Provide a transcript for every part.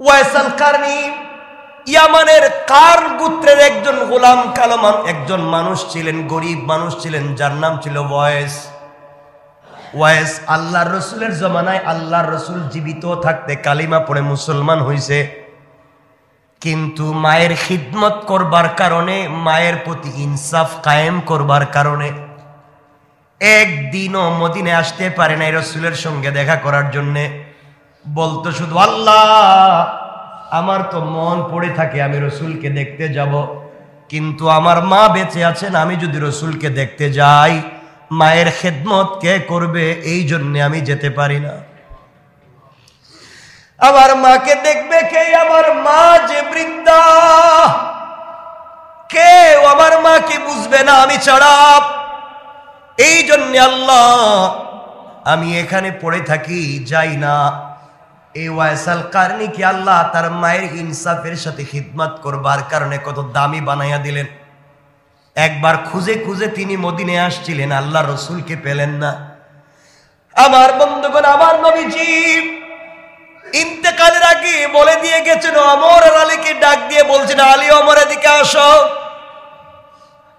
Wise আল Qarni ইয়ামানের Karn গোত্রের একজন গোলাম কালামান একজন মানুষ ছিলেন, গরিব মানুষ ছিলেন, যার নাম ছিল ওয়াইস আল্লাহর রসুলের জমানায় আল্লাহর রসুল জীবিত থাকতে কালিমা পড়ে মুসলমান হইছে, কিন্তু মায়ের খিদমত করবার কারণে, মায়ের প্রতি ইনসাফ কায়েম করবার কারণে একদিনও মদিনায় আসতে পারে নাই রসুলের সঙ্গে দেখা করার জন্যে। বলতো শুধু, আল্লাহ আমার তো মন পড়ে থাকে আমি রসুলকে দেখতে যাব, কিন্তু আমার মা বেঁচে আছেন, আমি যদি রসুলকে দেখতে যাই মায়ের খেদমত কে করবে, এই জন্য আমি যেতে পারি না। আমার মাকে দেখবে কে? আমার মা যে বৃদ্ধা, কেউ আমার মাকে বুঝবে না আমি ছাড়া। এই জন্য আল্লাহ আমি এখানে পড়ে থাকি, যাই না। এই ওয়াইস আল কারনীকে আল্লাহ তার মায়ের ইনসাফের সাথে খিদমত করবার কারণে কত দামি বানাইয়া দিলেন। একবার খুঁজে খুঁজে তিনি মদিনায় আসছিলেন, আল্লাহ রসুলকে পেলেন না। আমার বন্ধুগণ, আমার নবীজি ইন্তেকালের আগে বলে দিয়ে গেছেন, ওমর আর আলীকে ডাক দিয়ে বলছেন, আলী ওমর এদিকে আসো,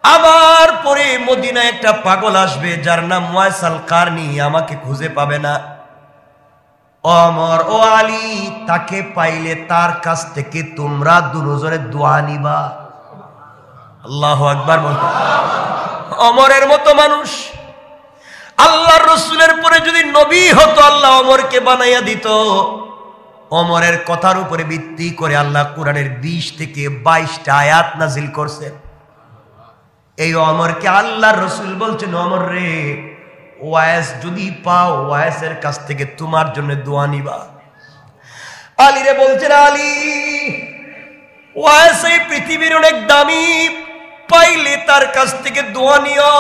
আমার পরে মদিনায় একটা পাগল আসবে যার নাম ওয়াইস আল কারনী, আমাকে খুঁজে পাবে না। ওমর ও আলী, তাকে পাইলে তার কাছ থেকে তোমরা দুজনে দোয়া নিবা। আল্লাহু আকবার বলতে। ওমরের মতো মানুষ, আল্লাহর রসুলের পরে যদি নবী হতো আল্লাহ ওমরকে বানাইয়া দিত। ওমরের কথার উপরে ভিত্তি করে আল্লাহ কোরআনের 20 থেকে 22টা আয়াত নাজিল করছেন। এই ওমরকে আল্লাহর রসুল বলছেন, ওমর রে, ওয়াইস যদি পাও ওয়াইসের কাছ থেকে তোমার জন্য দোয়া নিবা। আলী রে বলছেন, আলী ওয়াইস এই পৃথিবীর অনেক দামি, পাইলে তার কাছ থেকে দোয়া নিও।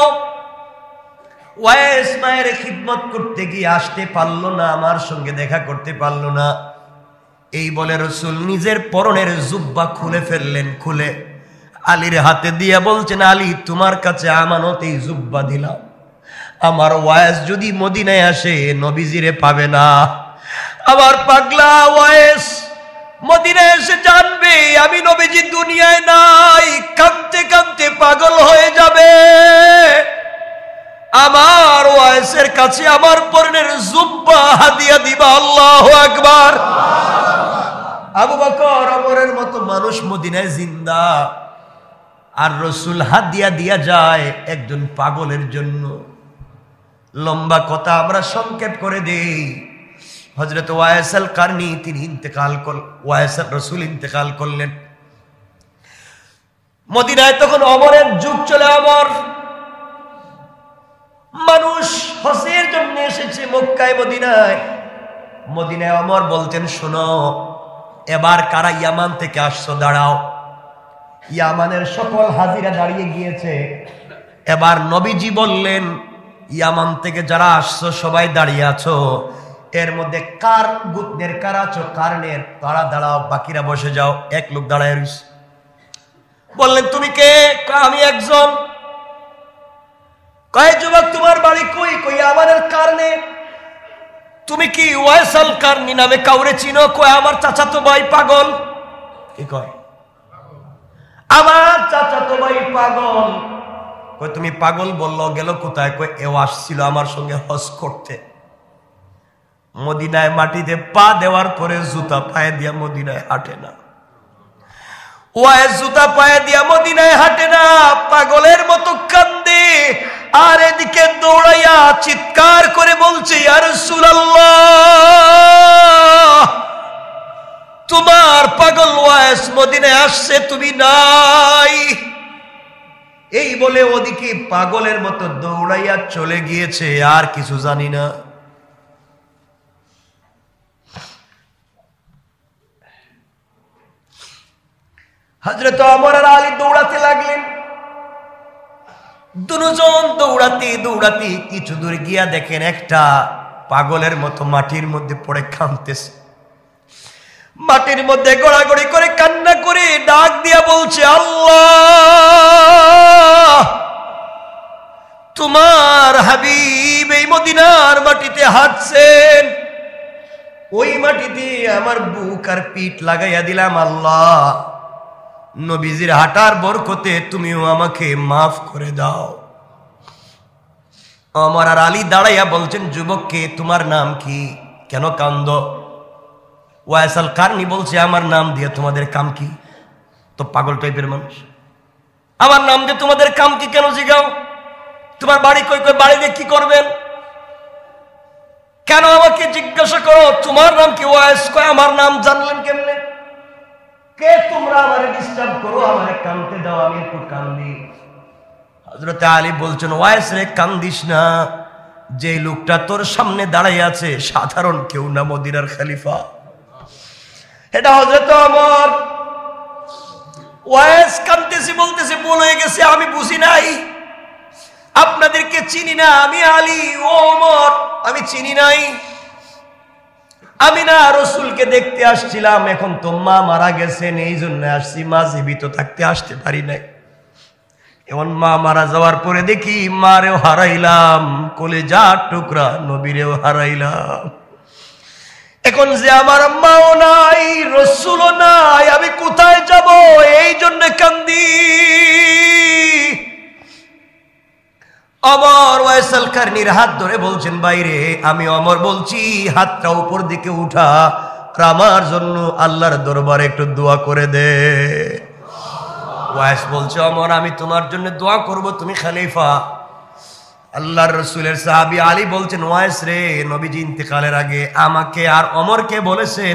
ওয়াইস মায়ের খিদমত করতে গিয়ে আসতে পারলো না, আমার সঙ্গে দেখা করতে পারলো না। এই বলে রসুল নিজের পরনের জুব্বা খুলে ফেললেন, খুলে আলীর হাতে দিয়ে বলছেন, আলী তোমার কাছে আমানত এই জুব্বা দিলাম, আমার ওয়াইস যদি মদিনায় আসে নবীজিরে পাবে না। আমার পাগলা ওয়াইস মদিনায় এসে জানবে আমি নবীজি দুনিয়ায় নাই, কাঁদতে কাঁদতে পাগল হয়ে যাবে। আমার ওয়াইসের কাছে আমার পরনের জুব্বা হাদিয়া দিবা। আল্লাহু আকবার। আবু বকর ওমরের মতো মানুষ মদিনায় জিন্দা, আর রসুল হাদিয়া দিয়া যায় একজন পাগলের জন্য। লম্বা কথা আমরা সংক্ষেপ করে দেই। হযরত ওয়াইস আল কারনী তিনি ওয়াইস রসুল ইন্তেকাল করলেন। মদিনায় তখন ওমরের যুগ চলে। ওমর মানুষ হজের জন্য এসেছে মক্কায় মদিনায়। মদিনায় ওমর বলতেন, শোনো এবার কারা ইয়ামান থেকে আসছো দাঁড়াও। ইয়ামানের সকল হাজিরা দাঁড়িয়ে গিয়েছে। এবার নবীজি বললেন, ইয়ামান থেকে যারা আসছো সবাই দাঁড়িয়ে আছো, এর মধ্যে কার গোত্রের কারা আছো, কারণের তারা দাঁড়াও, বাকিরা বসে যাও। এক লোক দাঁড়ায় রইছে। বললেন, তুমি কে? আমি একজন। কয় যুবক তোমার বাড়ি কই? কই আমাদের কারণে। তুমি কি ওয়াইস আল কারনী নামে কাউরে চিনো? কয় আমার চাচাতো ভাই পাগল। কি কয়? আমার চাচাতো ভাই পাগল। কয় তুমি পাগল বললো, গেল কোথায়? কয় এও আসছিল আমার সঙ্গে হজ করতে। মদিনায় মাটিতে পা দেওয়ার পরে জুতা পায়ে দিয়া মদিনায় হাঁটে না। ওয়াইস জুতা পায়ে দিয়া মদিনায় হাঁটে না, পাগলের মতো কান্দে। আর এদিকে দৌড়াইয়া চিৎকার করে বলছে, ইয়া রাসূলুল্লাহ, তোমার পাগল ওয়াইস মদিনায় আসছে, তুমি নাই। এই বলে ওদিকে পাগলের মতো দৌড়াইয়া চলে গিয়েছে। আর কিছু জানি না। হযরত ওমর আর আলী দৌড়াতে লাগলেন। দুজন দৌড়াতে দৌড়াতে কিছু দূর গিয়া দেখেন একটা পাগলের মতো মাটির মধ্যে পড়ে কাঁদতেছে। মাটির মধ্যে গড়াগড়ি করে কান্না করে ডাক দিয়া বলছে, আল্লাহ, তোমার হাবিব এই মদিনার মাটিতে হাঁটছেন। ওই মাটিতে আমার বুক আর পিঠ লাগাইয়া দিলাম। আল্লাহ, নবীজির হাঁটার বরকতে তুমিও আমাকে মাফ করে দাও। ওমর আর আলী দাঁড়াইয়া বলছেন, যুবককে তোমার নাম কি, কেন কান্দ? ওয়াইস আল কারনি বলছে, আমার নাম দিয়ে তোমাদের কাম কি? তো পাগল টাইপের মানুষ, আমার নাম দিয়ে তোমাদের কাম কি কেন জিগাও? তোমার বাড়ি কই কই, বাড়ি দিয়ে কি করবেন? কেন আমাকে জিজ্ঞাসা করো তোমার নাম কি? ওয়াইস কয়, আমার নাম জানলেন কেমনে? কে তোমরা আমারে ডিস্টার্ব করো, আমারে কানতে দাও, আমি একটু কান্দি। হযরত আলী বলছেন, ওয়াইস রে কান্দিস না, যে লোকটা তোর সামনে দাঁড়াই আছে সাধারণ কেউ না, মদিনার খলিফা। এটা হযরত ওমর। ওয়াইস কান্দেছি, বলতেছে, ভুল হয়ে গেছে, আমি বুঝি নাই, আপনাদেরকে চিনি না, আমি আলী, ও ওমর, আমি চিনি নাই। আমি না রসুলকে দেখতে আসছিলাম, এখন তো মা মারা গেছেন, এই জন্য আসছি, মা জীবিত থাকতে আসতে পারি নাই। এখন মা মারা যাওয়ার পরে দেখি মারেও হারাইলাম, কলেজার টুকরা নবীরেও হারাইলাম। এখন যে আমার মাও নাই, রসুলও নাই, আমি কোথায় যাব? এই জন্য কান্দি। ওমর ওয়াইস আল কারনির হাত ধরে বলছেন, বাইরে আমি ওমর বলছি, হাতটা উপর দিকে উঠা, আমার জন্য আল্লাহর দরবারে একটু দোয়া করে দে। ওয়াইস বলছে, ওমর আমি তোমার জন্য দোয়া করব, তুমি খলিফা। আল্লাহর রসুলের সাহাবী আলী বলছেন, ওয়াইস রে, নবীজি ইন্তেকালের আগে আমাকে আর ওমরকে বলেছেন,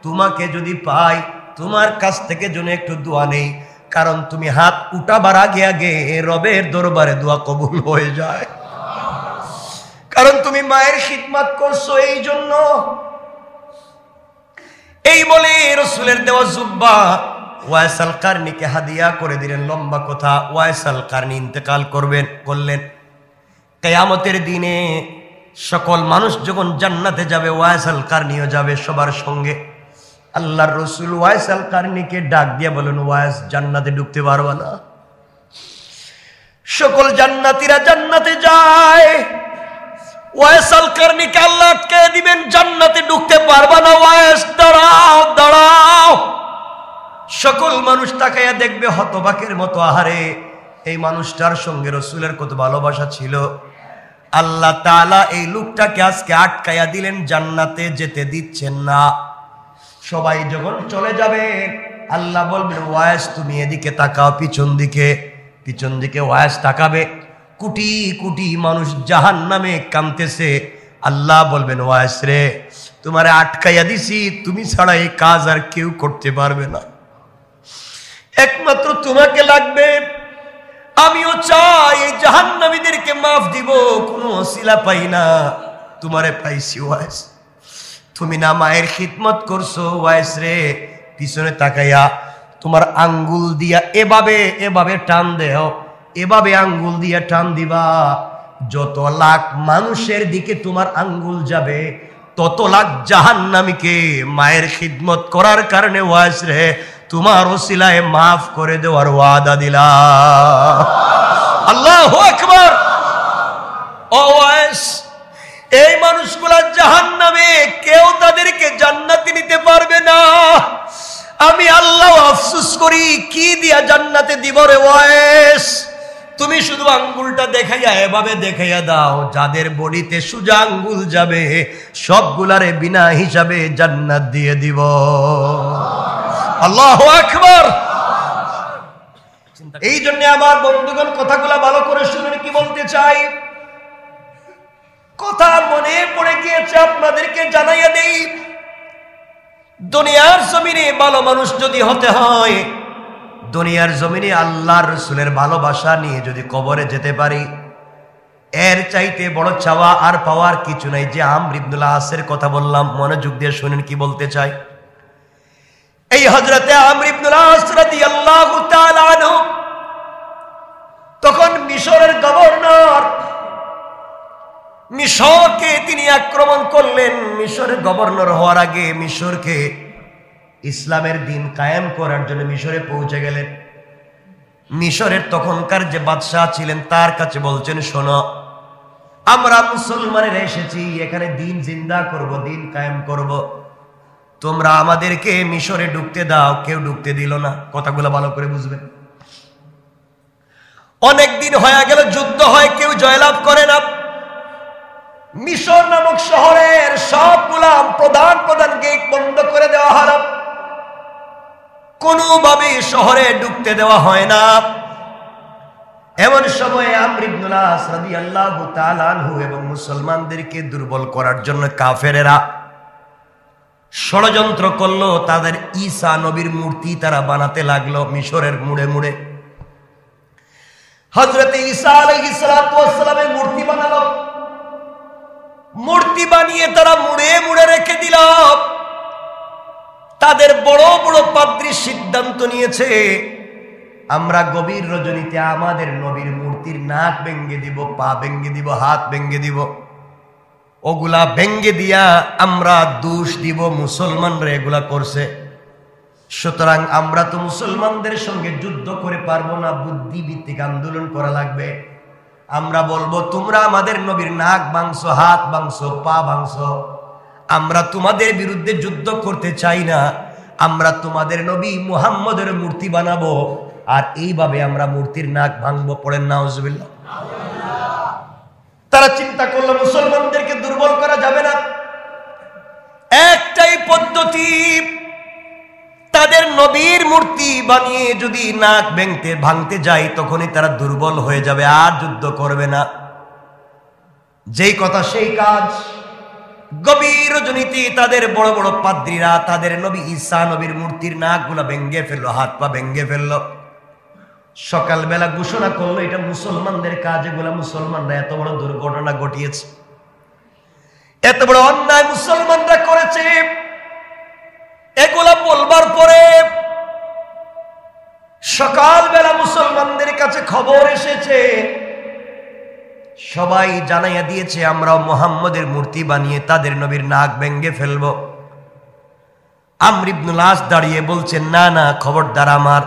তোমাকে যদি পাই তোমার কাছ থেকে যেন একটু দোয়া নেই, কারণ তুমি হাত উঠাবার আগে আগে রবের দরবারে দোয়া কবুল হয়ে যায়, কারণ তুমি মায়ের খিদমত করছো, এই জন্য। এই বলে রসুলের দেওয়া জুব্বা ওয়াইস আল কারনিকে হাদিয়া করে দিলেন। লম্বা কথা, ওয়াইস আল কারনি ইন্তেকাল করলেন। কিয়ামতের দিনে সকল মানুষ যখন জান্নাতে যাবে, ওয়াইস আল কারনিও যাবে সবার সঙ্গে। আল্লাহর রসুল ওয়াইস আল কারনিকে ডাক দিয়ে বলেন, ওয়াইস, জান্নাতে ঢুকতে পারবা না? সকল জান্নাতীরা জান্নাতে যায়, ওয়াইস আল কারনিকে আল্লাহ আটকে দিবেন, জান্নাতে ঢুকতে পারবা না, ওয়াইস দাঁড়াও দাঁড়াও। সকল মানুষ তাকাইয়া দেখবে হতবাকের মতো, আহারে, এই মানুষটার সঙ্গে রসুলের কত ভালোবাসা ছিল। আল্লাহ তাআলা এই লোকটাকে আজকে আটকাইয়া দিলেন, জান্নাতে যেতে দিচ্ছেন না। সবাই যখন চলে যাবে, আল্লাহ বলবেন, ওয়াইস তুমি এদিকে তাকাও, পিছন দিকে ওয়াইস তাকাবে। কোটি কোটি মানুষ জাহান্নামে কাঁদতেছে। আল্লাহ বলবেন, ওয়াইস রে, তোমারে আটকাইয়া দিছি, তুমি ছাড়া এই কাজ আর কেউ করতে পারবে না, একমাত্র তোমাকে লাগবে। আমিও চাই এই জাহান্নামীদেরকে মাফ দিব, কোনো ওসিলা পাই না, তোমারে পাইছি ওয়াইস। তুমি না মায়ের খিদমত করছো, ওয়াইস রে, পিছনে তাকাইয়া তোমার আঙ্গুল দিয়া এভাবে এভাবে টান দেও, এভাবে আঙ্গুল দিয়া টান দিবা। যত লাখ মানুষের দিকে তোমার আঙ্গুল যাবে, তত লাখ জাহান্নামীকে মায়ের খিদমত করার কারণে ওয়াইস রে তোমার ওসিলায় মাফ করে দেওয়ার ওয়াদা দিলাম। আল্লাহু আকবার। ও ওয়াইস, এই মানুষগুলা জাহান্নামে, কেউ তাদেরকে জান্নাতে নিতে পারবে না। আমি আল্লাহ আফসোস করি, কি দিয়া জান্নাতে দিব রে ওয়াইস? তুমি শুধু আঙ্গুলটা দেখাইয়া এভাবে দেখাইয়া দাও, যাদের বডিতে সোজা আঙ্গুল যাবে সবগুলারে বিনা হিসাবে জান্নাত দিয়ে দিব। আল্লাহু আকবার। এই জন্য আমার বন্ধুগণ, কথাগুলা ভালো করে শুনে কি বলতে চাই, কথা মনে পড়ে গিয়েছে, আপনাদেরকে জানাইয়া দেই। দুনিয়ার জমিনে ভালো মানুষ যদি হতে হয়, দুনিয়ার জমিনে আল্লাহর রাসূলের ভালোবাসা নিয়ে যদি কবরে যেতে পারি, এর চাইতে বড় চাওয়া আর পাওয়ার কিছু নাই। যে আমর ইবনুল আসের কথা বললাম, মনোযোগ দিয়ে শুনেন কি বলতে চাই। এই হযরতে আমর ইবনুল আস রাদিয়াল্লাহু তাআলা আনহু তখন মিশরের গভর্নর, মিশরকে তিনি আক্রমণ করলেন। মিশরের গভর্নর হওয়ার আগে মিশরকে ইসলামের দিন কায়েম করার জন্য মিশরে পৌঁছে গেলেন। মিশরের তখনকার যে বাদশাহ ছিলেন তার কাছে বলছেন, শোনো, আমরা মুসলমানেরা এসেছি এখানে দিন জিন্দা করব, দিন কায়েম করব। তোমরা আমাদেরকে মিশরে ঢুকতে দাও, কেউ ঢুকতে দিল না। কথাগুলো ভালো করে বুঝবেন। অনেক দিন হয়ে গেল, যুদ্ধ হয়, কেউ জয়লাভ করে না। মিশর নামক শহরের সবগুলা প্রধান প্রধান গেট বন্ধ করে দেওয়া হলো, কোনোভাবে শহরে ঢুকতে দেওয়া হয় না। এমন সময়ে আমর ইবনুল আস রাদিয়াল্লাহু তাআলা আনহু এবং মুসলমানদেরকে দুর্বল করার জন্য কাফেরেরা ষড়যন্ত্র করলো। তাদের ঈসা নবীর মূর্তি তারা বানাতে লাগলো মিশরের মুড়ে মুড়ে। হযরত ঈসা আলাইহিস সালাতু ওয়াস সালামের মূর্তি বানালো। মূর্তি বানিয়ে তারা মুড়ে মুড়ে রেখে দিল। তাদের বড় বড় পাদ্রী সিদ্ধান্ত নিয়েছে, আমরা গভীর রজনীতে আমাদের নবীর মূর্তির নাক ভেঙ্গে দিব, পা ভেঙ্গে দিব, হাত ভেঙ্গে দিব। ওগুলা ভেঙ্গে দিয়া আমরা দোষ দিব মুসলমানরা এগুলা করছে। সুতরাং আমরা তো মুসলমানদের সঙ্গে যুদ্ধ করে পারবো না, বুদ্ধিভিত্তিক আন্দোলন করা লাগবে। আমরা বলবো, তোমরা আমাদের নবীর নাক ভাঙছো, হাত ভাঙছো, পা ভাঙছো, আমরা তোমাদের বিরুদ্ধে যুদ্ধ করতে চাই না। আমরা তোমাদের নবী মুহাম্মদের মূর্তি বানাবো, আর এইভাবে আমরা মূর্তির নাক ভাঙবো। পড়েন নাউজুবিল্লাহ। তারা চিন্তা করলো মুসলমানদেরকে দুর্বল করা যাবে না, একটাই পদ্ধতি, তাদের নবীর মূর্তি বানিয়ে যদি নাক ভাঙতে যায় তখনই তারা দুর্বল হয়ে যাবে, আর যুদ্ধ করবে না। যেই কথা সেই কাজ। গভীর রজনীতে তাদের বড় বড় পাদ্রীরা তাদের নবী ঈসা নবীর মূর্তির নাকগুলা ভেঙ্গে ফেললো, হাত পা ভেঙ্গে ফেললো। সকালবেলা ঘোষণা করলো, এটা মুসলমানদের কাজ, এগুলা মুসলমানরা এত বড় দুর্ঘটনা ঘটিয়েছে, এত বড় অন্যায় মুসলমানরা করেছে। এগুলা বলবার পরে সকালবেলা মুসলমানদের কাছে খবর এসেছে, সবাই জানাইয়া দিয়েছে আমরা মুহাম্মদের মূর্তি বানিয়ে তাদের নবীর নাক ভেঙ্গে ফেলবো। আমর ইবনুল আস দাঁড়িয়ে বলছেন, না না, খবরদার, আমার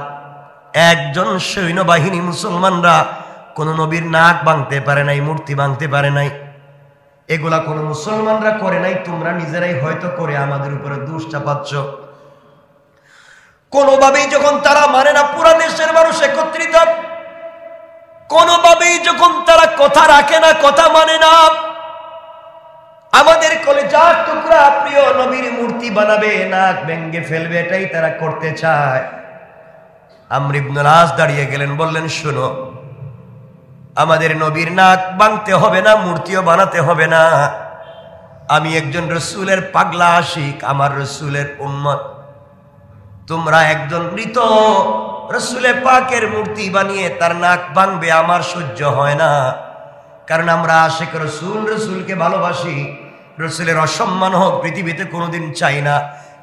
একজন সৈন্যবাহিনী মুসলমানরা কোন নবীর নাক ভাঙতে পারে নাই, মূর্তি ভাঙতে পারে নাই, এগুলা কোন মুসলমানরা করে নাই, তোমরা নিজেরাই হয়তো করে আমাদের উপরে দোষ চাপাচ্ছ। কোনোভাবেই যখন তারা মানে না, পুরা দেশের মানুষ একত্রিত, কোনোভাবেই যখন তারা কথা রাখে না, কথা মানে না, আমাদের কলেজার টুকরা প্রিয় নবীর মূর্তি বানাবে, নাক ভেঙ্গে ফেলবে, এটাই তারা করতে চায়। আমর ইবনুল আস দাঁড়িয়ে গেলেন, বললেন, শোনো, আমাদের নবীর নাক ভাঙতে হবে না, মূর্তিও বানাতে হবে না। আমি একজন রসুলের পাগলা আশিক, আমার রসুলের উম্মত। তোমরা একজন মৃত রসুলে পাকের মূর্তি বানিয়ে তার নাক ভাঙবে, আমার সহ্য হয় না। কারণ আমরা আশিক রসুল, রসুলকে ভালোবাসি, রসুলের অসম্মান হোক পৃথিবীতে কোনোদিন চাই না।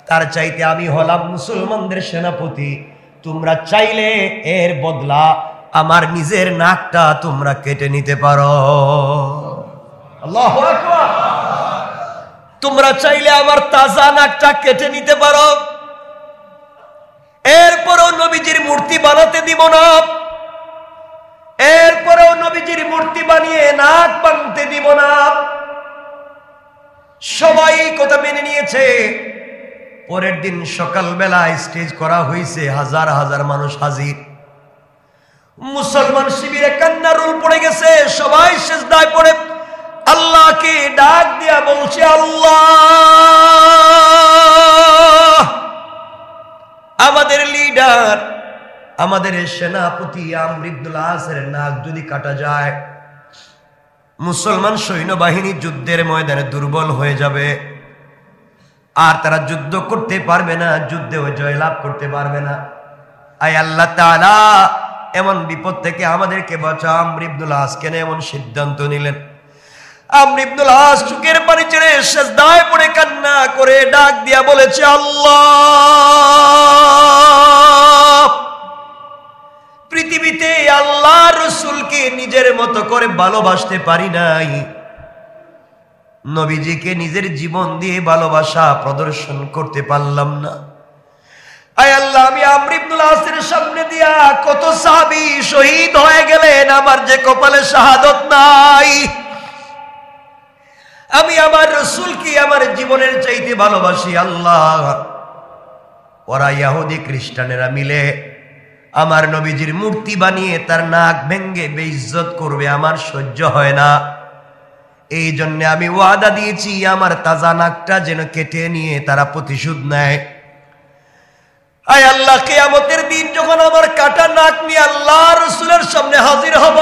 তার চাইতে আমি হলাম মুসলমানদের সেনাপতি। তোমরা চাইলে এর বদলা আমার নিজের নাকটা তোমরা কেটে নিতে পারো। আল্লাহু আকবার। তোমরা চাইলে আমার তাজা নাকটা কেটে নিতে পারো, এরপরেও নবীজির মূর্তি বানাতে দিব না, এরপরেও নবীজির মূর্তি বানিয়ে নাক ভাঙতে দিব না। সবাই কথা মেনে নিয়েছে। পরের দিন সকালবেলা স্টেজ করা হয়েছে, হাজার হাজার মানুষ হাজির। মুসলমান শিবিরে কান্নার রোল পড়ে গেছে, সবাই সিজদায় পড়ে আল্লাহকে ডাক দিয়া বলছে, আল্লাহ, আমাদের লিডার, আমাদের সেনাপতি আমর ইবনুল আসের নাক যদি কাটা যায়, মুসলমান সৈন্যবাহিনী যুদ্ধের ময়দানে দুর্বল হয়ে যাবে, আর তারা যুদ্ধ করতে পারবে না, যুদ্ধে জয়লাভ করতে পারবে না। আয় আল্লাহ তাআলা, এমন বিপদ থেকে আমাদেরকে বাঁচা। আমর ইবনুল আস কেন এমন সিদ্ধান্ত নিলেন? আমর ইবনুল আস চোখের পানি ছেড়ে সিজদায় পড়ে কান্না করে ডাক দিয়া বলেছে, আল্লাহ, পৃথিবীতে আল্লাহ রসুলকে নিজের মতো করে ভালোবাসতে পারি নাই, নবীজিকে নিজের জীবন দিয়ে ভালোবাসা প্রদর্শন করতে পারলাম না। আয় আল্লাহ, আমি আমর ইবনুল আসের সামনে দিয়া কত সাহাবী শহীদ হয়ে গেলেন, আমার যে কপালে শাহাদত নাই। আমি আমার রাসূলকে আমার জীবনের চাইতে ভালোবাসি আল্লাহ। ওরা ইহুদি খ্রিস্টানেরা মিলে আমার নবীজির মূর্তি বানিয়ে তার নাক ভেঙ্গে বেইজ্জত করবে, আমার সহ্য হয় না। এই জন্য আমি ওয়াদা দিয়েছি আমার তাজা নাকটা যেন কেটে নিয়ে তারা প্রতিশোধ নেয়। আয় আল্লাহ, কিয়ামতের দিন যখন আমার কাটা নাক নিয়ে আল্লাহ রাসূলের সামনে হাজির হব,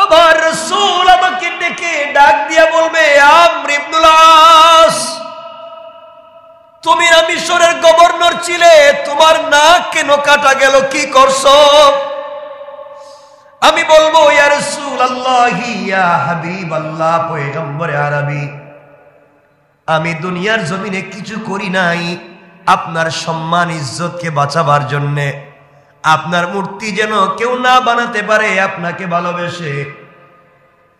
আমার রাসূল আমাকে ডেকে ডাক দিয়া বলবে, আমর ইবনুল আস, তুমি না মিশরের গভর্নর ছিলে, তোমার নাক কেন কাটা গেল, কি করছো? আমি বলবো, ইয়া রাসূলুল্লাহ, ইয়া হাবিবাল্লাহ, পয়গম্বরে আরবি, আমি দুনিয়ার জমিনে কিছু করি নাই আপনার সম্মান ইজ্জতকে বাঁচাবার জন্যে, আপনার মূর্তি যেন কেউ না বানাতে পারে আপনাকে ভালোবেসে।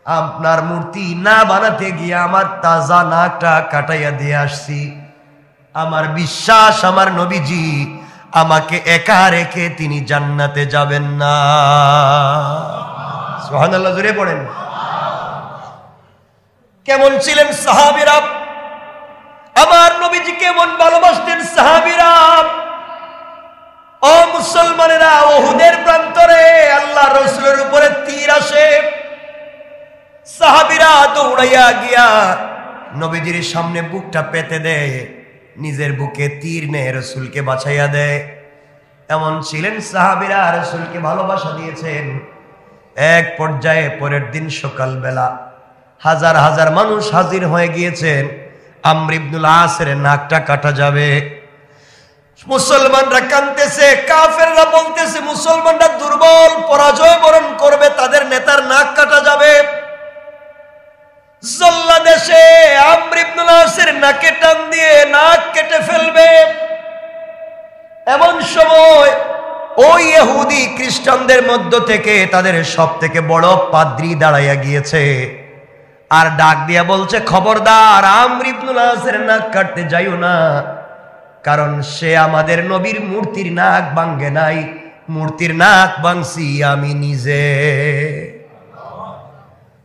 আপনার মূর্তি না বানাতে গিয়ে আমার তাজা নাকটা কাটাইয়া দিয়ে আসছি। আমার বিশ্বাস আমার নবীজি আমাকে একা রেখে তিনি জান্নাতে যাবেন না। সুবহানাল্লাহ, জোরে পড়েন। কেমন ছিলেন সাহাবীরা, আমার নবীজি কেমন ভালোবাসতেন সাহাবীরা। ও মুসলমানেরা, উহুদের প্রান্তরে আল্লাহ রাসূলের উপরে তীর আসে, সাহাবীরা দৌড়াইয়া গিয়া নবীজির সামনে বুকটা পেতে দেয়, নিজের বুকে তীর নেয়, রাসূলকে বাঁচাইয়া দেয়। এমন ছিলেন সাহাবীরা, রাসূলকে ভালোবাসা দিয়েছেন। এক পর্যায়ে পরের দিন সকালবেলা হাজার হাজার মানুষ হাজির হয়ে গিয়েছেন, আমর ইবনুল আসের নাকটা কাটা যাবে। মুসলমানরা কাঁদতেছে, কাফেররা বলতেছে মুসলমানরা দুর্বল, পরাজয় বরণ করবে, তাদের নেতার নাক কাটা যাবে। জল্লাদেশে আমর ইবনুল আসের নাকে টান দিয়ে নাক কেটে ফেলবে। এমন সময় ওই ইহুদি খ্রিস্টানদের মধ্য থেকে তাদের সব থেকে বড় পাদ্রী দাঁড়াইয়া গিয়েছে আর ডাক দিয়া বলছে, খবরদার, আমর ইবনুল আসের নাক কাটতে যাইও না, কারণ সে আমাদের নবীর মূর্তির নাক ভাঙে নাই, মূর্তির নাক ভাঙছি আমি নিজে।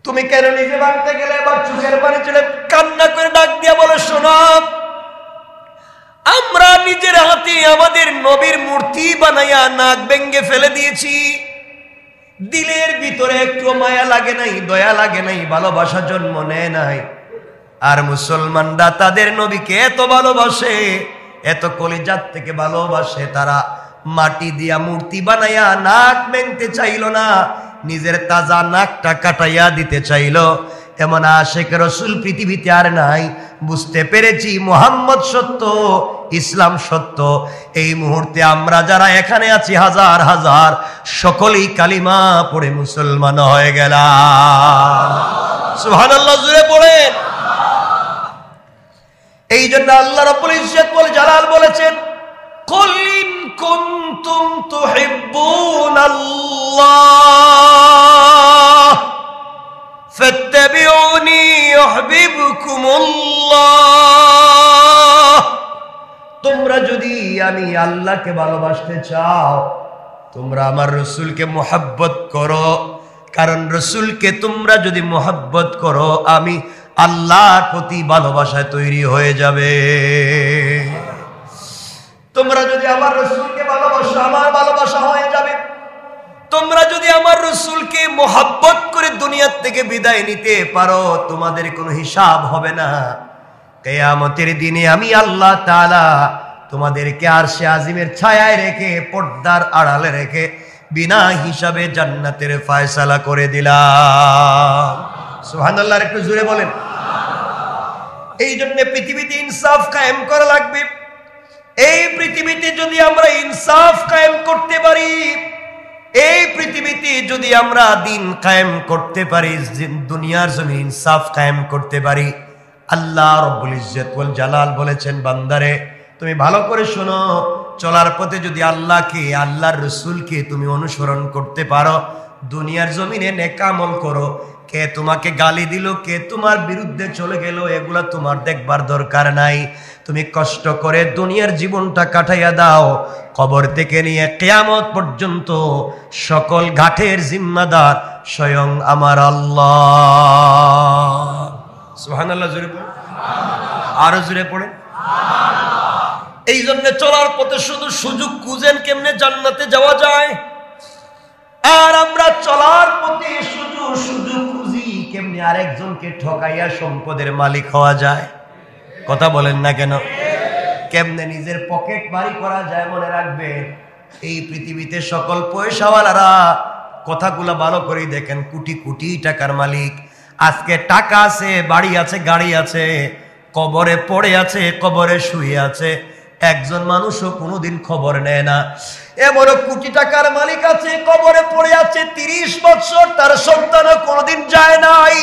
তুমি কেন নিজে ভাঙতে গেলে? এবার চোখের পানি ছেড়ে কান্না করে ডাক দিয়া বলে, শোনো, আমরা নিজের হাতে আমাদের নবীর মূর্তি বানাইয়া নাক ভেঙ্গে ফেলে দিয়েছি। দিলের ভিতরে একটু মায়া লাগে নাই, দয়া লাগে নাই, ভালোবাসা জন্ম নেয় নাই। আর মুসলমানরা তাদের নবীকে এত ভালোবাসে, এত কলিজাত থেকে ভালোবাসে, তারা মাটি দিয়া মূর্তি বানাইয়া নাক ভেঙতে চাইল না, নিজের তাজা নাকটা কাটাইয়া দিতে চাইল। এমন আশিক রাসূল পৃথিবীতে আর নাই। বুঝতে পেরেছি মুহাম্মদ সত্য, ইসলাম সত্য। এই মুহূর্তে আমরা যারা এখানে আছি হাজার হাজার, সকলেই কালিমা পড়ে মুসলমান হয়ে গেলাম। সুবহানাল্লাহ, জোরে পড়েন। এই জন্য আল্লাহ রাব্বুল ইজ্জত ওয়াল জালাল বলেছেন, কুল ইন কুনতুম তুহিব্বুনাল্লাহ ফাত্তাবিউনি ইউহিব্বুকুমুল্লাহ। তোমরা যদি আমি আল্লাহকে ভালোবাসতে চাও, তোমরা আমার রাসূলকে মুহাব্বত করো, কারণ রাসূলকে তোমরা যদি মুহাব্বত করো, আমি আল্লাহর প্রতি ভালোবাসায় তৈরি হয়ে যাবে। তোমরা যদি আমার রাসূলকে ভালোবাসো, আমার ভালোবাসা হয়ে যাবে। তোমরা যদি আমার রাসূলকে মুহাব্বত করে দুনিয়ার থেকে বিদায় নিতে পারো, তোমাদের কোনো হিসাব হবে না। কিয়ামতের দিনে আমি আল্লাহ তাআলা তোমাদেরকে আরশে আজিমের ছায়ায় রেখে, পর্দার আড়ালে রেখে বিনা হিসাবে জান্নাতের ফয়সালা করে দিলাম। সুবহানাল্লাহ, একটু জোরে বলেন। এই জন্য পৃথিবীতে ইনসাফ কায়েম করা লাগবে। এই পৃথিবীতে যদি আমরা ইনসাফ কায়েম করতে পারি, এই পৃথিবীতে যদি আমরা দিন কায়েম করতে পারি, দুনিয়ার জমিনে ইনসাফ কায়েম করতে পারি, আল্লাহ রাব্বুল ইজ্জত ওয়াল জালাল বলেছেন, বান্দারে তুমি ভালো করে শোনো, চলার পথে যদি আল্লাহকে, আল্লাহর রাসূলকে তুমি অনুসরণ করতে পারো, দুনিয়ার জমিনে নেক আমল করো, কে তোমাকে গালি দিল, কে তোমার বিরুদ্ধে চলে গেল, এগুলা তোমার দেখবার দরকার নাই। তুমি কষ্ট করে দুনিয়ার জীবনটা কাটাইয়া দাও, কবর থেকে নিয়ে কিয়ামত পর্যন্ত সকল ঘাটের জিম্মাদার স্বয়ং আমার আল্লাহ। সুবহানাল্লাহ জোরে পড়ে, আরো জোরে পড়ে। এই জন্য চলার পথে শুধু সুযোগ খুঁজেন কেমনে জান্নাতে যাওয়া যায়, আর আমরা চলার পথে শুধু সুযোগ খুঁজি কেমনে আরেকজনকে ঠকাইয়া সম্পদের মালিক হওয়া যায়। কথা বলেন না কেন? কেমনে নিজের পকেট ভারী করা যায়। মনে রাখবেন, এই পৃথিবীতে সকল পয়সাওয়ালারা, কথাগুলো ভালো করে দেখেন, কোটি কোটি টাকার মালিক। আজকে টাকা আছে, বাড়ি আছে, গাড়ি আছে, কবরে পড়ে আছে, কবরে শুয়ে আছে, একজন মানুষও কোনোদিন খবর নেয় না। এমন কোটি টাকার মালিক আছে, কবরে পড়ে আছে 30 বছর, তার সন্তানও কোনোদিন যায় নাই।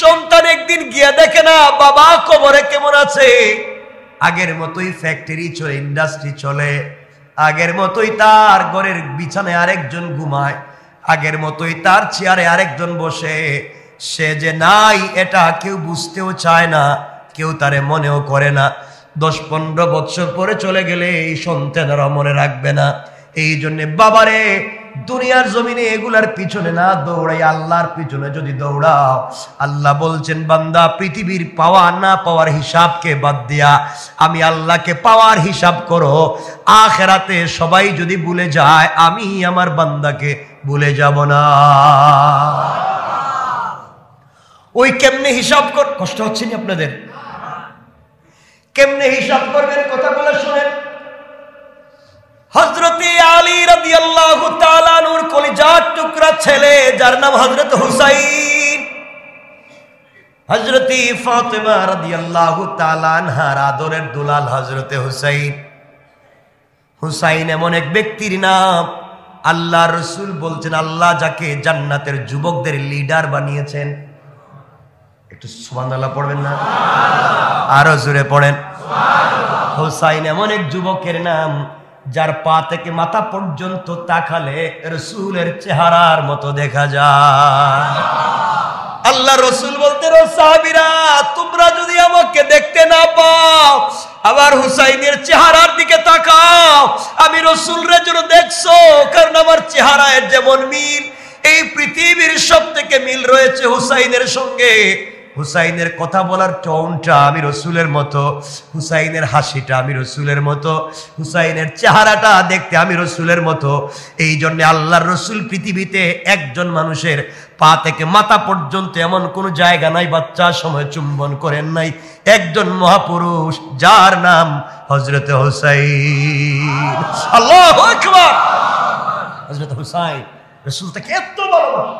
সন্তান একদিন গিয়ে দেখে না বাবা কবরে কেমন আছে। আগের মতোই ফ্যাক্টরি চলে, ইন্ডাস্ট্রি চলে, আগের মতোই তার ঘরের বিছানায় আরেকজন ঘুমায়, আগের মতোই তার চেয়ারে আরেকজন বসে। সে যে নাই এটা কেউ বুঝতেও চায় না, কেউ তারে মনেও করে না। 10-15 বছর পরে চলে গেলে এই সন্তানেরা মনে রাখবে না। এই জন্য বাবারে, দুনিয়ার জমিনে এগুলার পিছনে না দৌড়াই আল্লাহর পিছনে যদি দৌড়াও, আল্লাহ বলছেন বান্দা পৃথিবীর পাওয়া না পাওয়ার হিসাবকে বাদ দিয়া আমি আল্লাহকে পাওয়ার হিসাব করো। আখিরাতে সবাই যদি ভুলে যায়, আমি আমার বান্দাকে ভুলে যাব না। ওই কেমনে হিসাব কর, কষ্ট হচ্ছে না আপনাদের? কেমনে হিসাব করবেন কথাগুলো শুনেন। হযরতে আলী রাদিয়াল্লাহু তাআলা আনহুর কলিজার টুকরা ছেলে, যার নাম হযরত হুসাইন, হযরতে ফাতেমা রাদিয়াল্লাহু তাআলা আনহার আদরের দুলাল হযরতে হুসাইন। হুসাইন এমন এক ব্যক্তির নাম, আল্লাহ রাসূল বলছেন আল্লাহ যাকে জান্নাতের যুবকদের লিডার বানিয়েছেন। একটু সুবহানাল্লাহ পড়বেন না? আরো জোরে পড়েন সুবহানাল্লাহ। হুসাইন এমন এক যুবকের নাম যার পা থেকে মাথা পর্যন্ত তাকালে রাসূলের চেহারার মতো দেখা যায়। আল্লাহ রাসূল বলতেন, ও সাহাবীরা, তোমরা যদি আমাকে দেখতে না পাও, আবার হুসাইনের চেহারার দিকে তাকাও। আমি রাসূলের জন্য দেখছো, কারণ আমার চেহারায় যেমন মিল, এই পৃথিবীর সবথেকে মিল রয়েছে হুসাইনের সঙ্গে। হুসাইনের কথা বলার টোনটা আমি রসুলের মতো, হুসাইনের হাসিটা আমি রসুলের মতো, হুসাইনের চেহারাটা দেখতে আমি রসুলের মতো। এই জন্য আল্লাহর রসুল পৃথিবীতে একজন মানুষের পা থেকে মাথা পর্যন্ত এমন কোনো জায়গা নাই বাচ্চার সময় চুম্বন করেন নাই। একজন মহাপুরুষ যার নাম হযরত হুসাইন। আল্লাহু আকবার। হযরত হুসাইন রসুল তাকে এত ভালোবাসতেন।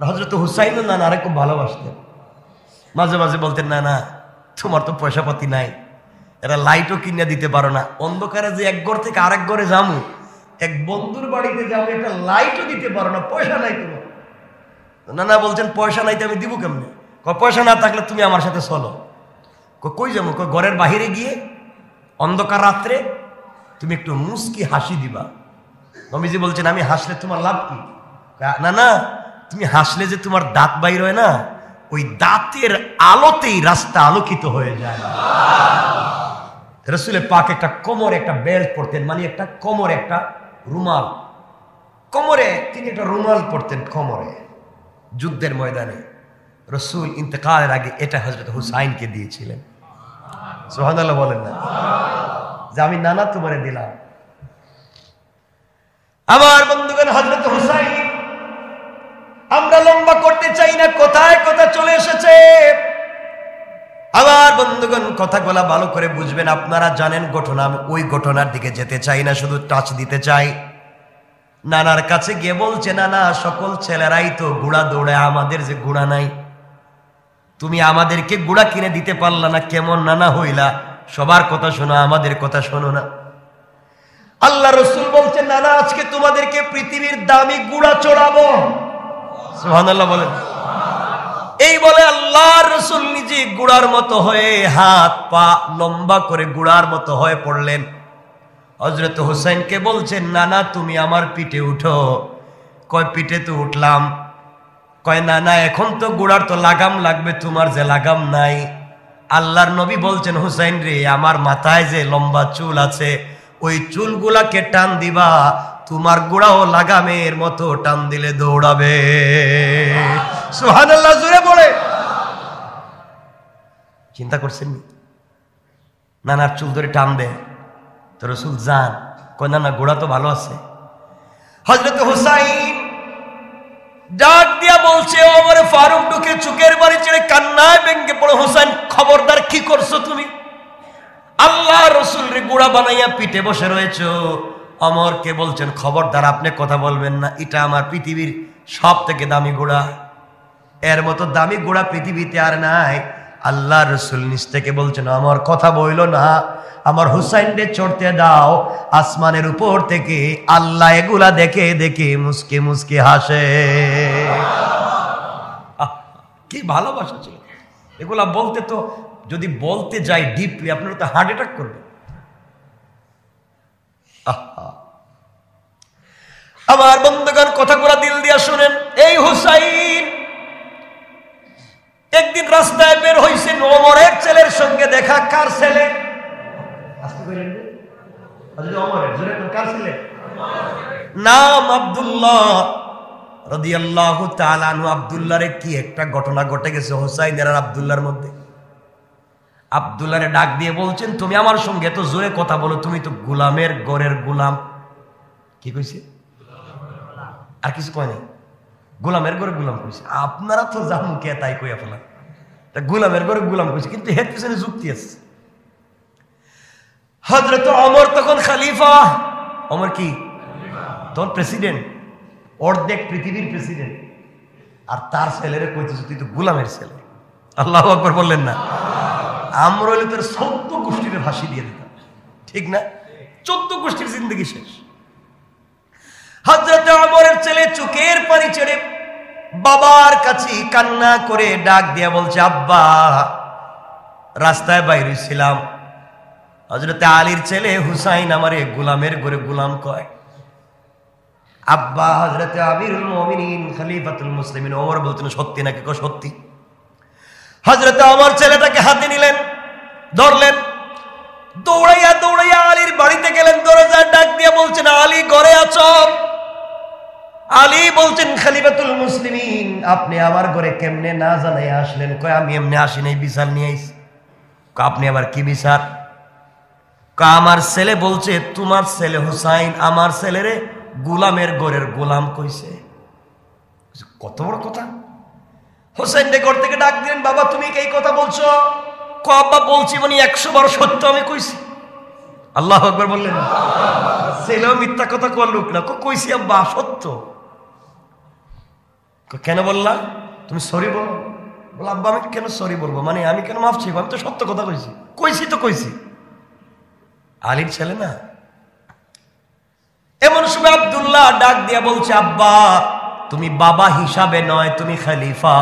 হযরত হুসাইন নানারে খুব ভালোবাসতেন। মাঝে মাঝে বলতেন, না না তোমার তো পয়সা পাতি নাই, এরা লাইটও কিনে দিতে পারো না, অন্ধকারে যে এক ঘর থেকে আরেক ঘরে যাবো, এক বন্ধুর বাড়িতে যাবো, একটা লাইটও দিতে পারো না, পয়সা নাই তোমার। নানা বলছেন পয়সা নাই তো আমি দিব কেমনে? পয়সা না থাকলে তুমি আমার সাথে চলো। কই যাবো? ঘরের বাহিরে গিয়ে অন্ধকার রাত্রে তুমি একটু মুস্কি হাসি দিবা। নবীজি বলছেন, আমি হাসলে তোমার লাভ কি? না না, তুমি হাসলে যে তোমার দাঁত বাইর হয় না, ওই দাঁতের আলোতেই রাস্তা আলোকিত হয়ে যায়। রাসূলের পাক একটা কোমরে একটা বেল্ট পরতেন, মানে একটা কোমরে একটা রুমাল, কোমরে তিনি একটা রুমাল পরতেন কোমরে। যুদ্ধের ময়দানে রাসূল ইন্তেকালের আগে এটা হযরত হুসাইনকে দিয়েছিলেন। সুবহানাল্লাহ বলেন না? যে আমি নানা তোমারে দিলাম। আমার বন্ধুগণ, হযরত হুসাইন, আমরা লম্বা করতে চাই না, কোথায় কথা চলে এসেছে। আমার বন্ধুগণ, কথাগুলা ভালো করে বুঝবেন। আপনারা জানেন ঘটনা, আমি ওই ঘটনার দিকে যেতে চাই না, শুধু টাচ দিতে চাই। নানার কাছে গিয়ে বলছে, নানা সকল ছেলেরাই তো ঘোড়া দৌড়ায়, আমাদের যে ঘোড়া নাই, তুমি আমাদেরকে ঘোড়া কিনে দিতে পারলা না, কেমন নানা হইলা? সবার কথা শোনো, আমাদের কথা শোনো না। আল্লাহ রাসূল বলছেন, নানা আজকে তোমাদেরকে পৃথিবীর দামি ঘোড়া চড়াবো। সুবহানাল্লাহ বলেন। এই বলে আল্লাহর রাসূল নিজে ঘোড়ার মতো হয়ে হাত পা লম্বা করে ঘোড়ার মতো হয়ে পড়লেন। হযরত হুসাইনকে বলছেন, নানা তুমি আমার পিঠে উঠো। কয় পিঠে তো উঠলাম। কয় না না, এখন তো ঘোড়ার তো লাগাম লাগবে, তোমার যে লাগাম নাই। আল্লাহর নবী বলছেন, হুসাইন রে, আমার মাথায় যে লম্বা চুল আছে, ওই চুলগুলাকে টান দিবা, তোমার ঘোড়াও লাগামের মতো টান দিলে দৌড়াবে। সুবহানাল্লাহ জোরে বলে। চিন্তা করছেন নানার চুল ধরে টান দেয় তো রসুল যান, কয় না গোড়া তো ভালো আছে। হযরত হুসাইন ডাক দিয়া বলছে, ওমর ফারুক ঢুকে চোখের বাড়ি ছেড়ে কান্নায় ভেঙে পড়ে, হুসাইন খবরদার, কি করছো তুমি? আল্লাহ রসুল রে গোড়া বানাইয়া পিঠে বসে রয়েছ। ওমরকে বলছেন, খবরদার, আপনি কথা বলবেন না, এটা আমার পৃথিবীর সব থেকে দামি গোড়া, এর মতো দামি গোড়া পৃথিবীতে আর নাই। আল্লাহ রসুল নিজ থেকে বলছেন, আমার কথা বইল না, আমার হুসাইনকে চড়তে দাও। আসমানের উপর থেকে আল্লাহ এগুলা দেখে দেখে মুসকে মুসকে হাসে। কি ভালোবাসা ছিল এগুলা বলতে, তো যদি বলতে যাই ডিপলি আপনারা তো হার্ট অ্যাটাক করবে। আমার বন্ধুগণ, কথাগুলা দিল দিয়া শুনেন। এই হুসাইন একদিন রাস্তায় বের হইছে, ওমরের ছেলের সঙ্গে দেখা। কার ছেলে? নাম আব্দুল্লাহ রাদিয়াল্লাহু তাআলা আনহু। আব্দুল্লাহরে কি একটা ঘটনা ঘটে গেছে হুসাইনের আর আব্দুল্লাহর মধ্যে। আব্দুল্লাহরে ডাক দিয়ে বলছেন, তুমি আমার সঙ্গে এত জোরে কথা বলো, তুমি তো গোলামের ঘরের গোলাম। কি কইছে? আর কিছু কয় নাই, গোলামের ঘরে গোলাম কইছে। আপনারা তো যা মুখে তাই কইয়া ফেলা, গোলামের ঘরে গোলাম কইছে, কিন্তু এর পিছনে যুক্তি আছে। হযরত ওমর তখন খলিফা। ওমর কি তখন প্রেসিডেন্ট, অর্ধেক পৃথিবীর প্রেসিডেন্ট, আর তার ছেলেরে কইতেছে তুই তো গোলামের ছেলে। আল্লাহু আকবার বললেন না? আমরা হইলে তোর 14 গোষ্ঠীর ফাঁসি দিয়ে দিতাম, ঠিক না? 14 গোষ্ঠীর জিন্দগি শেষ। হযরত ওমরের ছেলে চোখের পানি ছেড়ে বাবার কাছে কান্না করে ডাক দিয়া বলছে, আব্বা, রাস্তায় বাইরে ছিলাম, হযরত আলীর ছেলে হুসাইন আমারে গোলামের ঘরে গোলাম কয়। আব্বা, হযরত আমিরুল মুমিনিন খলিফাতুল মুসলিমিন ওমর বলতেন, সত্যি নাকি? কো সত্যি। হযরত ওমর ছেলেটাকে হাতে নিলেন, ধরলেন, দৌড়াইয়া দৌড়াইয়া আলীর বাড়িতে গেলেন। দরজা ডাক দিয়ে বলছেন, আলী ঘরে আছো? আলী বলছেন, খলিফাতুল মুসলিমিন, আপনি আমার ঘরে কেমনে না জানাই আসলেন? কয়, আমি এমনি আসি নাই, বিচার নিয়ে আইছি। আপনি আবার কি বিচার? আমার ছেলে বলছে তোমার ছেলে হুসাইন আমার ছেলেরে গোলামের ঘরের গোলাম কইছে। কত বড় কথা! হুসাইনকে ঘর থেকে ডাক দিলেন, বাবা তুমি এই কথা বলছো? আব্বা বলছি, মানে 100 বার সত্য আমি কইছি। আল্লাহু আকবার বললেন। ছেলেও মিথ্যা কথা কোয়ার লোক না, কইছি আব্বা সত্য। কেন বললা? তুমি সরি বলো। বল, আব্বা আমি কেন সরি বলবো, মানে আমি কেন মাফ চাইবো? আমি তো সত্য কথা কইছি। কইছি তো কইছি। আলীর ছেলে না? এমন সময় আব্দুল্লাহ ডাক দিয়া বলছে, আব্বা তুমি বাবা হিসাবে নয়, তুমি খলিফা,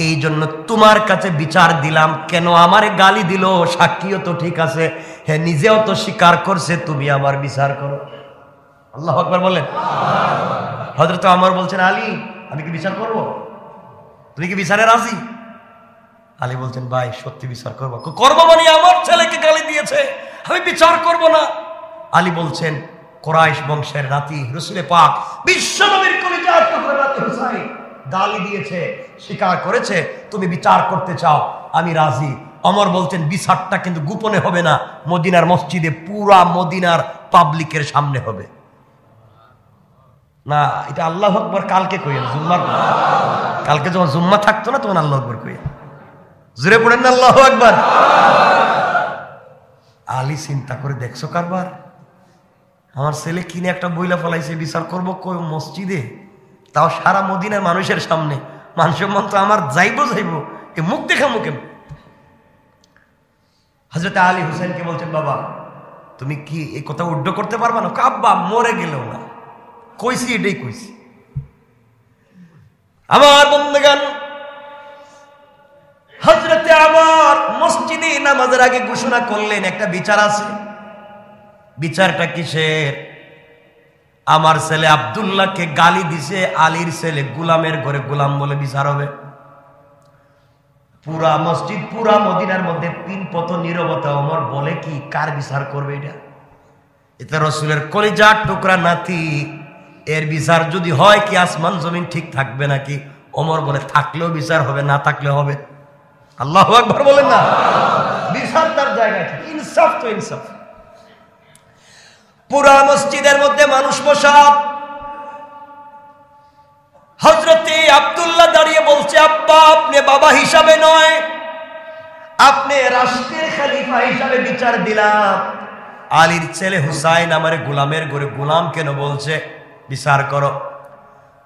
এই জন্য তোমার কাছে বিচার দিলাম। কেন আমারে গালি দিল? সাক্ষীও তো ঠিক আছে, হ্যাঁ নিজেও তো স্বীকার করছে, তুমি আমার বিচার করো। আল্লাহু আকবার বলেন। হযরত ওমর বলছেন, আলী আমি কি বিচার করব? তুমি কি বিচারে রাজি? আলী বলছেন, ভাই সত্যি বিচার করবো। করবো মানে আমার ছেলেকে গালি দিয়েছে, আমি বিচার করব না। আলী বলছেন, কুরাইশ বংশের নাতি রাসূলে পাক বিশ্বনবীর কলিজার টুকরা নাতি হুসাইন গালি দিয়েছে, স্বীকার করেছে, তুমি বিচার করতে চাও, আমি রাজি। ওমর বলছেন, বিচারটা কিন্তু গোপনে হবে না, মদিনার মসজিদে পুরা মদিনার পাবলিকের সামনে হবে। না, এটা আল্লাহু আকবার কালকে কইেন, জুম্মার কালকে যখন জুম্মা থাকতো না তখন আল্লাহু আকবার কইেন। জোরে পড়েন না আল্লাহু আকবার। আলী চিন্তা করে, দেখছো কারবার, আমার ছেলে কিনে একটা বইলা ফলাইছে, বিচার করবো কই মসজিদে, তাও সারা মদিনার মানুষের সামনে। মান সম্মান তো আমার যাইবো এ মুখ দেখা মুখে। হযরত আলী হুসাইনকে বলছেন, বাবা তুমি কি এই কথা উড্ড করতে পারবা না? আব্বা মরে গেলেও না, কইছি এটাই কইছি। আমার বন্ধুগণ, হযরতে ওমর মসজিদে নামাজের আগে ঘোষণা করলেন, একটা বিচার আছে। বিচারটা কিসের? আমার ছেলে আব্দুল্লাহকে গালি দিছে, আলীর ছেলে গোলামের ঘরে গোলাম বলে বিচার হবে। পুরা মসজিদ, পুরা মদিনার মধ্যে 3 পত নীরবতা। ওমর বলে, কি কার বিচার করবে এটা? এটা রাসূলের কলিজার টুকরা নাতি, এর বিচার যদি হয় কি আসমান জমিন ঠিক থাকবে নাকি? ওমর বলে, থাকলেও বিচার হবে, না থাকলেও হবে। আল্লাহু আকবার বলেন না। বিচার তার জায়গায়, ইনসাফ তো ইনসাফ। পুরা মসজিদের মধ্যে মানুষ বসা, হযরতে আব্দুল্লাহ দাঁড়িয়ে বলছে, আব্বা আপনি বাবা হিসাবে নয়, আপনি রাষ্ট্রের খলিফা হিসাবে বিচার দিলাম। আলীর ছেলে হুসাইন আমার গোলামের ঘরে গোলাম কেন বলছে, বিচার করো।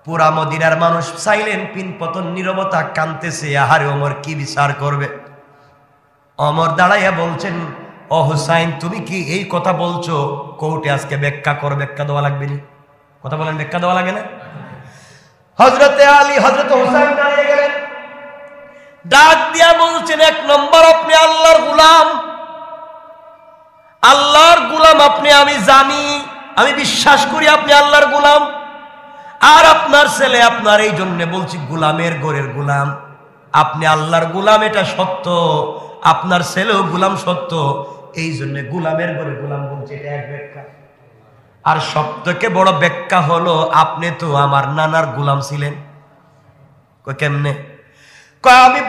পুরা মদিনার মানুষ সাইলেন্ট, পিনপতন নীরবতা, কাঁদতেছে। আহারে ওমর কি বিচার করবে? ওমর দাঁড়াইয়া বলছেন, ও হুসাইন তুমি কি এই কথা বলছো? কোর্টে আজকে ব্যাখ্যা করো, ব্যাখ্যা দেওয়া লাগবে না। কথা বলেন, ব্যাখ্যা দেওয়া লাগে না? হযরতে আলী হযরতে হুসাইন দাঁড়িয়ে গেলেন, ডাক দিয়া বলছেন, এক নম্বর আপনি আল্লাহর গোলাম, আল্লাহর গোলাম আপনি, আমি জানি, আমি বিশ্বাস করি আপনি আল্লাহর গোলাম। আর আপনার ছেলে, আপনার এই জন্য বলছি গোলামের ঘরের গোলাম, আপনি আল্লাহর গোলাম এটা সত্য, আপনার ছেলেও গোলাম সত্য, এই জন্য গোলামের ঘরে গোলাম বলছি, এটা এক ব্যাখ্যা। আর সবথেকে বড় ব্যাখ্যা হলো, আপনি তো আমার নানার গোলাম ছিলেন। কেমনে? আমি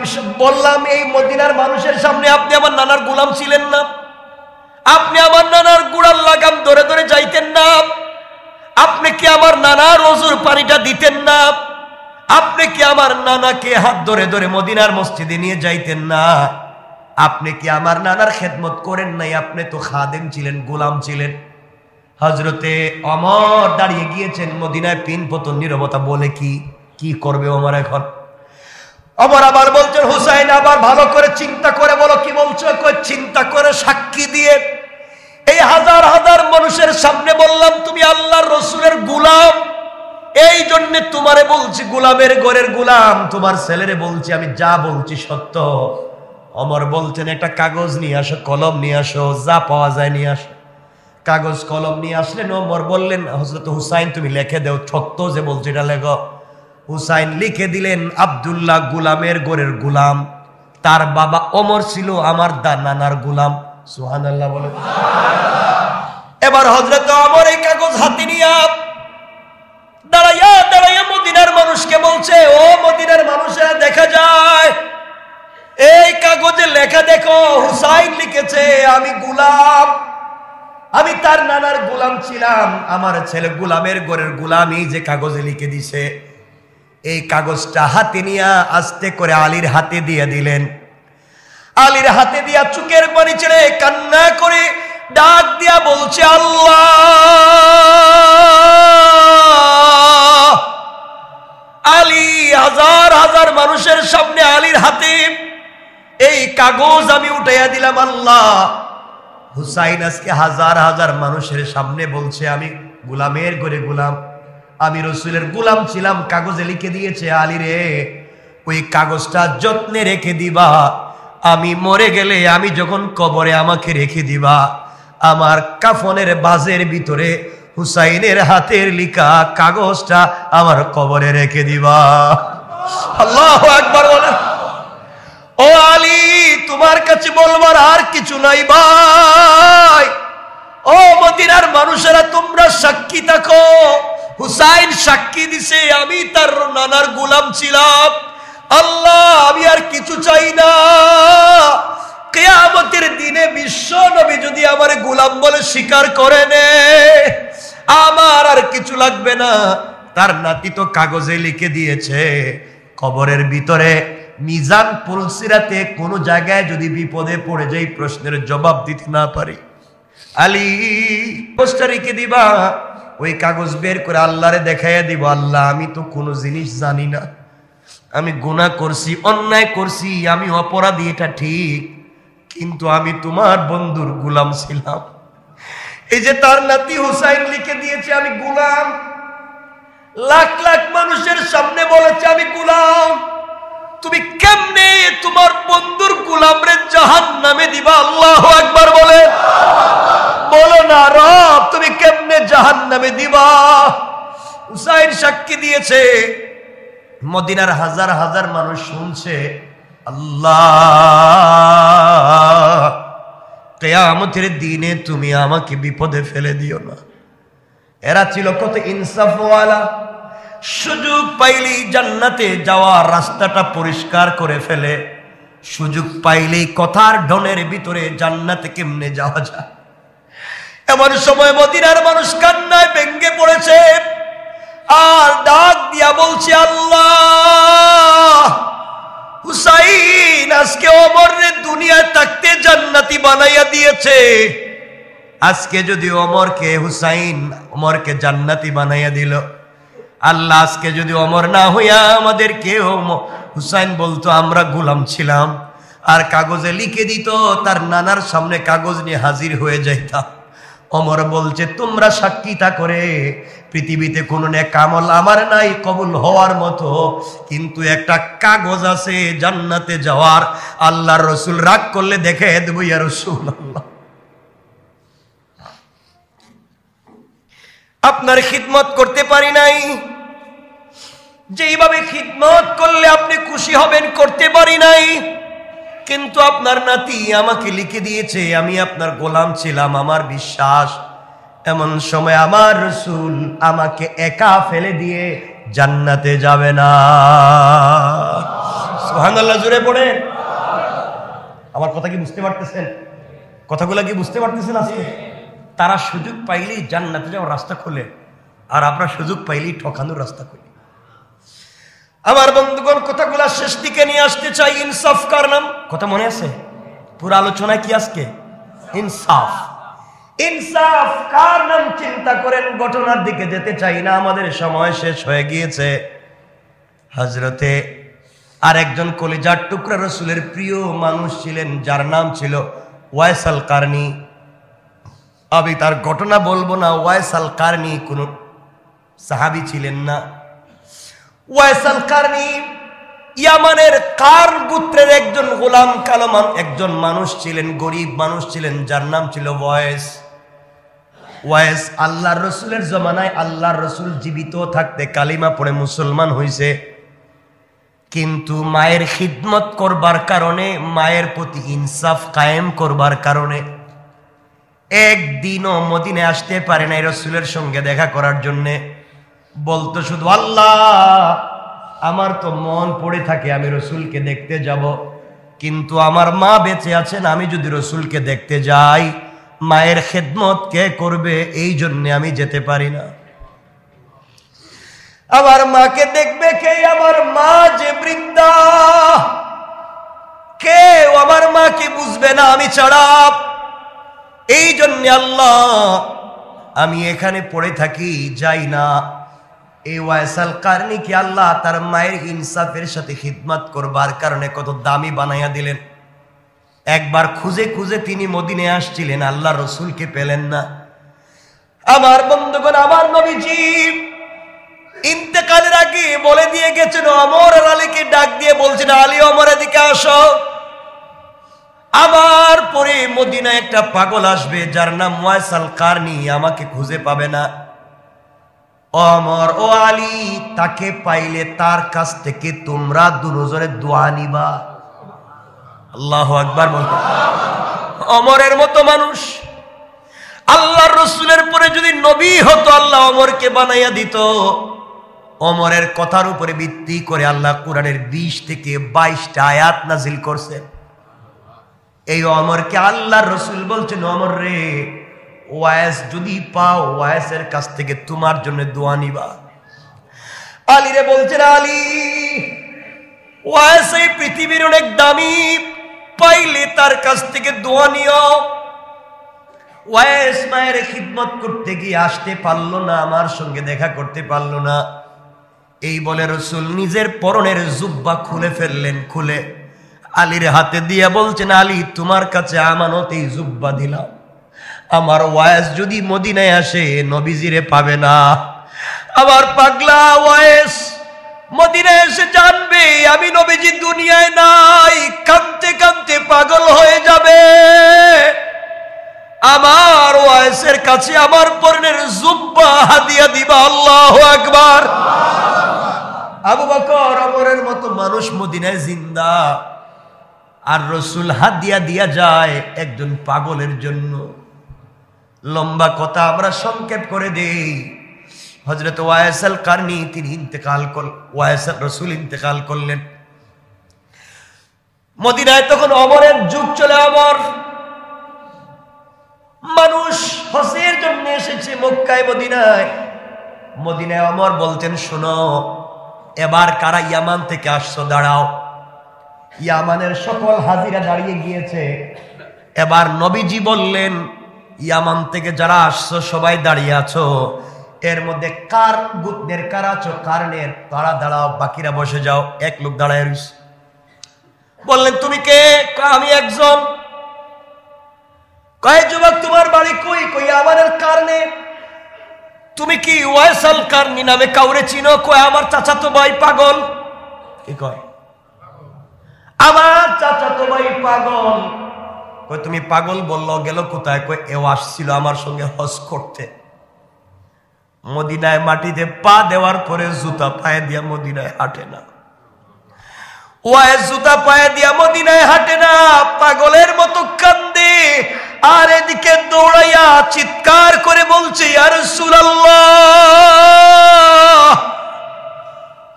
বললাম এই মদিনার মানুষের সামনে আপনি আমার নানার গোলাম ছিলেন না, আপনি আমার নানার গোড়ার লাগাম ধরে ধরে যাইতেন না, আপনি কি আমার নানার ওযুর পানিটা দিতেন না, আপনি কি আমার নানাকে হাত ধরে ধরে মদিনার মসজিদে নিয়ে যাইতেন না, আপনি কি আমার নানার খেদমত করেন নাই? আপনি তো খাদেম ছিলেন, গোলাম ছিলেন। হযরতে ওমর দাঁড়িয়ে গিয়েছেন মদিনায়, পিনপতন নীরবতা। বলে কি করবে ওমর এখন? ওমর আবার বলছেন, হুসাইন আবার ভালো করে চিন্তা করে বলো কি বলছো। চিন্তা করে সাক্ষী দিয়ে এই হাজার হাজার মানুষের সামনে বললাম তুমি আল্লাহর রাসূলের গোলাম, এই জন্য তোমারে বলছি গোলামের ঘরের গোলাম, তোমার ছেলেরে বলছি আমি যা বলছি সত্য। ওমর বলছেন, একটা কাগজ নিয়ে আসো, কলম নিয়ে আসো, যা পাওয়া যায় নিয়ে আসো। কাগজ কলম নিয়ে আসলেন। ওমর বললেন, হযরত হুসাইন তুমি লিখে দাও, সত্য যে বলছি এটা লেখো। হুসাইন লিখে দিলেন, আব্দুল্লাহ গোলামের ঘরের গোলাম, তার বাবা ওমর ছিল আমার নানার গোলাম। সুবহানাল্লাহ বলে। এবার হযরত ওমর এই কাগজ হাতে নিয়ে দাঁড়াইয়া দাঁড়াইয়া মদিনার মানুষকে বলছে, ও মদিনার মানুষেরা দেখা যায় এই কাগজে লেখা দেখো, হুসাইন লিখেছে আমি গোলাম, আমি তার নানার গোলাম ছিলাম, আমার ছেলে গোলামের ঘরের গোলাম, এই যে কাগজে লিখে দিছে। এই কাগজটা হাতে নিয়ে আস্তে করে আলীর হাতে দিয়ে দিলেন। আলীর হাতে দিয়া চোখের পানি ছেড়ে কান্না করে ডাক দিয়া বলছে, আল্লাহ। আলী হাজার হাজার মানুষের সামনে আলীর হাতে এই কাগজ আমি উঠাইয়া দিলাম, আল্লাহ। হুসাইন আজকে হাজার হাজার মানুষের সামনে বলছে আমি গোলামের ঘরে গোলাম, আমি রাসূলের গোলাম ছিলাম, কাগজে লিখে দিয়েছে। আলী রে, ওই কাগজটা যত্নে রেখে দিবা, আমি মরে গেলে, আমি যখন কবরে আমাকে রেখে দিবা, আমার কাফনের বাজের ভিতরে হুসাইনের হাতের লিখা কাগজটা আমার কবরে রেখে দিবা। আল্লাহু আকবার বলে। ও আলী, তোমার কাছে বলবার আর কিছু নাই ভাই। ও মদিনার মানুষেরা তোমরা সাক্ষী থাকো, হুসাইন সাক্ষী দিছে আমি তার নানার গোলাম ছিলাম। আল্লাহ, আমি আর কিছু চাই না। কিয়ামতের দিনে বিশ্ব নবী যদি আমার গোলাম বলে স্বীকার করে নে, আমার আর কিছু লাগবে না। তার নাতি তো কাগজে লিখে দিয়েছে, কবরের ভিতরে মিজান পুলসিরাতে কোন জায়গায় যদি বিপদে পড়ে যাই, প্রশ্নের জবাব দিতে না পারি, আলী কাগজটা রেখে দিবা। ওই কাগজ বের করে আল্লাহরে দেখাইয়া দিব, আল্লাহ আমি তো কোনো জিনিস জানি না, আমি গুনাহ করছি, অন্যায় করছি, আমি অপরাধী, এটা ঠিক, কিন্তু আমি তোমার বন্ধুর গোলাম ছিলাম। এই যে তার নাতি হুসাইন লিখে দিয়েছে আমি গোলাম, লাখ লাখ মানুষের সামনে বলেছে আমি গোলাম, তুমি কেমনে তোমার বন্ধুর গোলামরে জাহান্নামে দিবা? আল্লাহু আকবার বলে। বলো না রব, তুমি কেমনে জাহান্নামে দিবা? হুসাইন সাক্ষী দিয়েছে, মদিনার হাজার হাজার মানুষ শুনছে। আল্লাহ, কিয়ামতের দিনে তুমি আমাকে বিপদে ফেলে দিও না। এরা ছিল কত ইনসাফওয়ালা, সুযোগ পাইলেই জান্নাতে যাওয়ার রাস্তাটা পরিষ্কার করে ফেলে, সুযোগ পাইলেই কথার ঢনের ভিতরে জান্নাতে কেমনে যাওয়া যায়। এমন সময় মদিনার মানুষ কান্নায় ভেঙ্গে পড়েছে আর ডাক দিয়া বলছে, আল্লাহ, হুসাইন আজকে ওমরে দুনিয়ায় থাকতে জান্নাতি বানাইয়া দিয়েছে, আজকে যদি ওমরকে জান্নাতি বানাইয়া দিল, আল্লাহ আজকে যদি ওমর না হইয়া আমাদেরকে হুসাইন বলতো আমরা গোলাম ছিলাম, আর কাগজে লিখে দিত, তার নানার সামনে কাগজ নিয়ে হাজির হয়ে যাইতাম। ওমর বলছে, তোমরা সাক্ষী করে পৃথিবীতে কোনো নেক আমল আমার নাই কবুল হওয়ার মতো, কিন্তু একটা কাগজ আছে জান্নাতে যাওয়ার। আল্লাহর রাসূল রাগ করলে দেখে দেব, ইয়া রাসূলুল্লাহ, আপনার খিদমত করতে পারি নাই, যেইভাবে খিদমত করলে আপনি খুশি হবেন করতে পারি নাই, কিন্তু আপনার নাতি আমাকে লিখে দিয়েছে আমি আপনার গোলাম ছিলাম, আমার বিশ্বাস এমন সময় আমার রাসূল আমাকে একা ফেলে দিয়ে জান্নাতে যাবে না। সুবহানাল্লাহ, জোরে পড়ে। আমার কথা কি বুঝতে পারতেছেন? কথাগুলো কি বুঝতে পারতেছেন? আজকে তারা সুযোগ পাইলেই জান্নাতে যাওয়ার রাস্তা খোলে, আর আমরা সুযোগ পাইলেই ঠকানোর রাস্তা খুলি। আমার বন্ধুগণ, কথাগুলা শেষ দিকে নিয়ে আসতে চাই। ইনসাফ কার নাম? কথা মনে আছে? পুরো আলোচনায় কি আজকে? ইনসাফ। ইনসাফ কার নাম চিন্তা করেন। ঘটনার দিকে যেতে চাই না, আমাদের সময় শেষ হয়ে গিয়েছে। হযরতে আরেকজন কলিজার টুকরা রাসূলের প্রিয় মানুষ ছিলেন, যার নাম ছিল ওয়াইস আল কারনি। আমি তার ঘটনা বলবো না। ওয়াইস আল কারনি কোন সাহাবী ছিলেন না। ওয়াইস আল কারনি ইয়ামানের কার্ন গোত্রের একজন গোলাম কালামান একজন মানুষ ছিলেন, গরিব মানুষ ছিলেন, যার নাম ছিল ওয়াইস। ওয়াইস আল্লাহর রাসূলের জমানায় আল্লাহর রাসূল জীবিত থাকতে কালিমা পড়ে মুসলমান হইছে, কিন্তু মায়ের খিদমত করবার কারণে, মায়ের প্রতি ইনসাফ কায়েম করবার কারণে একদিনও মদিনায় আসতে পারে নাই রাসূলের সঙ্গে দেখা করার জন্যে। বলতো শুধু, আল্লাহ আমার তো মন পড়ে থাকে আমি রাসূলকে দেখতে যাব, কিন্তু আমার মা বেঁচে আছেন, আমি যদি রাসূলকে দেখতে যাই মায়ের খেদমত কে করবে, এই জন্য আমি যেতে পারি না। আমার মাকে দেখবে কে? আমার মা যে বৃদ্ধা, কেউ আমার মাকে বুঝবে না আমি ছাড়া। এই জন্য আল্লাহ আমি এখানে পড়ে থাকি, যাই না। এই ওয়াইস আল কারনি কি আল্লাহ তার মায়ের ইনসাফের সাথে খিদমত করবার কারণে কত দামি বানাইয়া দিলেন। একবার খুঁজে খুঁজে তিনি মদিনায় আসছিলেন, আল্লাহ রাসূলকে পেলেন না। আমার বন্ধুগণ, আমার নবীজি ইন্তেকালের আগে বলে দিয়ে গেছেন, ওমর আর আলীকে ডাক দিয়ে বলছেন, আলী ওমর এদিকে আসো। আমার পরে মদিনায় একটা পাগল আসবে যার নাম ওয়াইস আল কারনি, আমাকে খুঁজে পাবে না। ওমর ও আলী, তাকে পাইলে তার কাছ থেকে তোমরা দুজনে দোয়া নিবা। আল্লাহু আকবার বলতে। ওমরের মতো মানুষ, আল্লাহর রাসূলের পরে যদি নবী হতো আল্লাহ ওমরকে বানাইয়া দিত। ওমরের কথার উপরে ভিত্তি করে আল্লাহ কোরআনের 20 থেকে 22টা আয়াত নাজিল করছেন। এই ওমরকে আল্লাহর রাসূল বলছেন, ওমর রে, ওয়াইস যদি পাও ওয়াইসের কাছ থেকে তোমার জন্য দোয়া নিবা। আলী রে বলছেন, আলী ওয়াইস এই পৃথিবীর অনেক দামি, পাইলে তার কাছ থেকে দোয়া নিও। ওয়াইস মায়ের খিদমত করতে গিয়ে আসতে পারলো না, আমার সঙ্গে দেখা করতে পারলো না। এই বলে রাসূল নিজের পরনের জুব্বা খুলে ফেললেন, খুলে আলীর হাতে দিয়ে বলছেন, আলী তোমার কাছে আমানত এই জুব্বা দিলাম, আমার ওয়াইস যদি মদিনায় আসে নবীজিরে পাবে না। আমার পাগলা ওয়াইস মদিনায় এসে জানবে আমি নবীজি দুনিয়ায় নাই, কাঁদতে কাঁদতে পাগল হয়ে যাবে। আমার ওয়াইসের কাছে আমার পরনের জুব্বা হাদিয়া দিবা। আল্লাহু আকবার। আবু বকর ওমরের মতো মানুষ মদিনায় জিন্দা, আর রাসূল হাদিয়া দিয়া যায় একজন পাগলের জন্য। লম্বা কথা আমরা সংক্ষেপ করে দেই। হযরত ওয়াইস আল কারনি তিনি ইন্তেকাল করলেন, ওয়াইস রাসূল ইন্তেকাল করলেন। মদিনায় তখন ওমরের যুগ চলে। ওমর মানুষ হজের জন্য এসেছে মক্কায় মদিনায়। মদিনায় ওমর বলতেন, শোনো, এবার কারা ইয়ামান থেকে আসছো দাঁড়াও। ইয়ামানের সকল হাজিরা দাঁড়িয়ে গিয়েছে। এবার নবীজি বললেন, ইয়ামান থেকে যারা আসছো সবাই দাঁড়িয়ে আছো, এর মধ্যে কার গুত্রের কারা আছো, কারণের তারা দাঁড়াও, বাকিরা বসে যাও। এক লোক দাঁড়ায় রইছে। বললেন, তুমি কে? আমি একজন। কয়, যুবক তোমার বাড়ি কই? কই আমাদের কারণে। তুমি কি ওয়াইসাল কারনি নামে কাউরে চিনো? কয় আমার চাচাতো ভাই পাগল। কি কয়? আমার চাচাতো ভাই পাগল। কয় তুমি পাগল বললো, গেল কোথায়? কয় এও আসছিল আমার সঙ্গে হজ করতে। মদিনায় মাটিতে পা দেওয়ার পরে জুতা পায়ে দিয়া মদিনায় হাঁটে না। ওয়াইস জুতা পায়ে দিয়া মদিনায় হাঁটে না, পাগলের মতো কান্দে। আর এদিকে দৌড়াইয়া চিৎকার করে বলছে, ইয়া রাসূলুল্লাহ,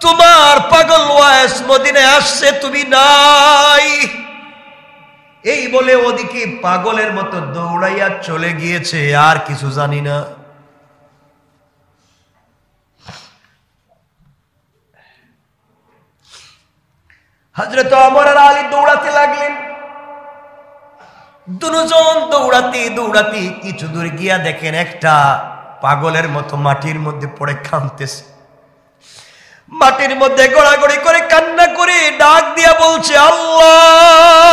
তোমার পাগল ওয়াইস মদিনায় আসছে, তুমি নাই। এই বলে ওদিকে পাগলের মতো দৌড়াইয়া চলে গিয়েছে। আর কিছু জানি না। হযরত ওমর আর আলী দৌড়াতে লাগলেন। দুজন দৌড়াতে দৌড়াতে কিছু দূর গিয়া দেখেন একটা পাগলের মতো মাটির মধ্যে পড়ে কাঁদতেছে। মাটির মধ্যে গড়াগড়ি করে কান্না করে ডাক দিয়া বলছে, আল্লাহ,